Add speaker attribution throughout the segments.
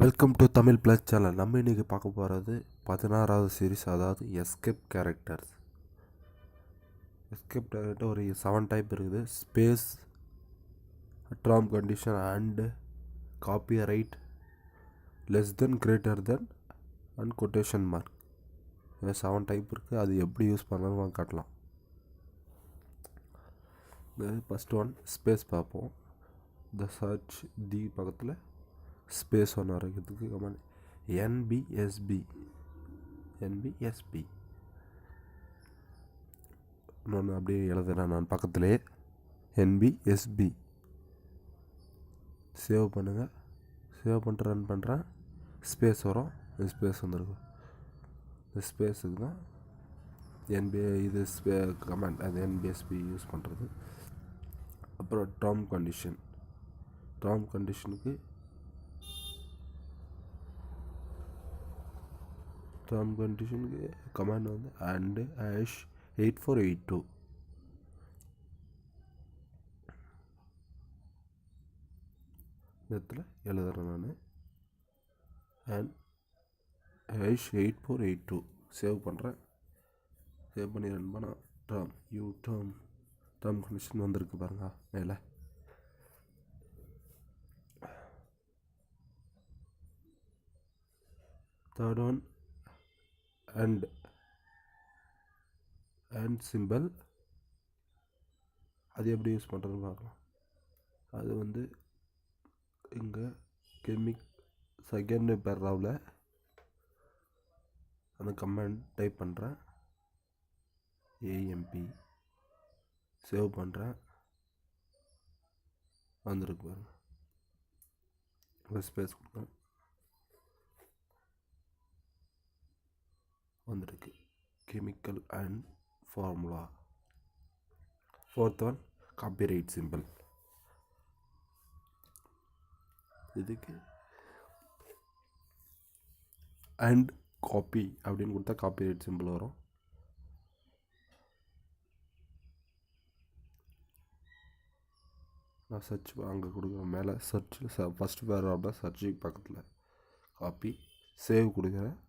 Speaker 1: Welcome to Tamil plus channel. நம்ம இன்றைக்கி பார்க்க போகிறது 16வது சீரீஸ், அதாவது எஸ்கேப் கேரக்டர்ஸ். எஸ்கேப் கேரக்டர் ஒரு 7 டைப் இருக்குது. Space, term condition and copyright, less than, greater than and quotation mark. 7 type இருக்குது. அது எப்படி யூஸ் பண்ணணும்னு காட்டலாம். ஃபஸ்ட் ஒன் ஸ்பேஸ் பார்ப்போம். த சர்ச் தி பக்கத்தில் ஸ்பேஸ் ஒன்று வரைக்கிறதுக்கு கமாண்ட் என்பிஎஸ்பி இன்னொன்று அப்படியே எழுதுறேன் நான் பக்கத்திலே. என்பிஎஸ்பி சேவ் பண்ணுங்கள். சேவ் பண்ணிட்டு ரன் பண்ணுறேன். ஸ்பேஸ் வரும். ஸ்பேஸ் வந்துருக்கும். இந்த ஸ்பேஸுக்கு தான் இது கமாண்ட், அது என்பிஎஸ்பி யூஸ் பண்ணுறது. அப்புறம் டேர்ம் கண்டிஷனுக்கு கமாண்ட் வந்து அண்டு #8482 இடத்துல எழுதுறேன் நான். அண்ட் #8482 சேவ் பண்ணுறேன். சேவ் பண்ணி ரன் பண்ணால் டேர்ம் கண்டிஷன் வந்திருக்கு பாருங்க மேலே. Third one and simple. அது எப்படி யூஸ் பண்ணுறதுன்னு பார்க்கலாம். அது வந்து இங்கே செகண்ட் பேராவில் அந்த கமெண்ட் டைப் பண்ணுறேன். ஏஎம்பி சேவ் பண்ணுறேன். வந்துருக்கு பாருங்க. ஸ்பேஸ் கொடுக்குறேன். வந்திருக்கு chemical and formula. Fourth one copyright simple. இதுக்கு அண்ட் காப்பி அப்படின்னு கொடுத்தா காப்பிரைட் சிம்பிள் வரும். நான் சர்ச் அங்கே கொடுக்குறேன். மேலே சர்ச்சில் ஃபஸ்ட்டு பேராகில் சர்ச்சுக்கு பக்கத்தில் காப்பி சேவ் கொடுக்குறேன்.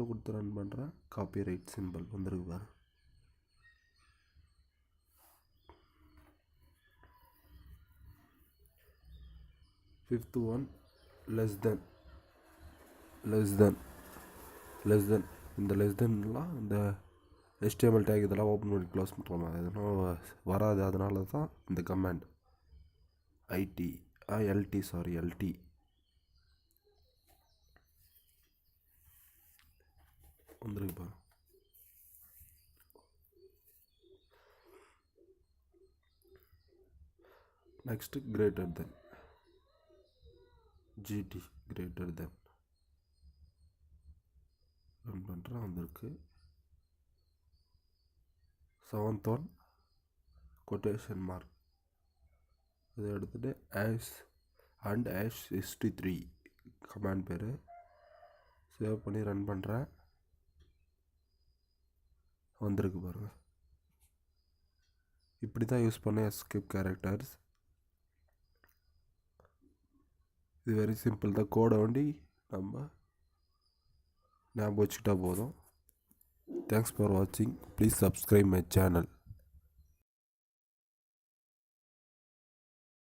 Speaker 1: கொடுத்து ரன் பண்ணுறேன். காப்பி ரைட் சிம்பிள் வந்துருக்கு பாரு. Fifth one less than. இந்த லெஸ் தென்லாம் இந்த HTML டேக் இதெல்லாம் ஓப்பன் பண்ணி க்ளோஸ் பண்ணுறோம். எதுனா வராது. அதனால தான் இந்த கமாண்ட் எல்டி வந்துருக்கு பாரு. Next greater than, GT greater than run பண்ணுறேன். வந்திருக்கு. Seventh one quotation mark. இதை எடுத்துகிட்டு #63 கமாண்ட் பேர் சேவ் பண்ணி ரன் பண்ணுறேன். வந்திருக்கு பாருங்கள். இப்படி தான் யூஸ் பண்ண எஸ்கேப் கேரக்டர்ஸ். இது வெரி சிம்பிள் தான். கோடை வண்டி நம்ம ஞாபகம் வச்சுக்கிட்டா போதும். தேங்க்ஸ் ஃபார் வாட்சிங். Please subscribe my channel.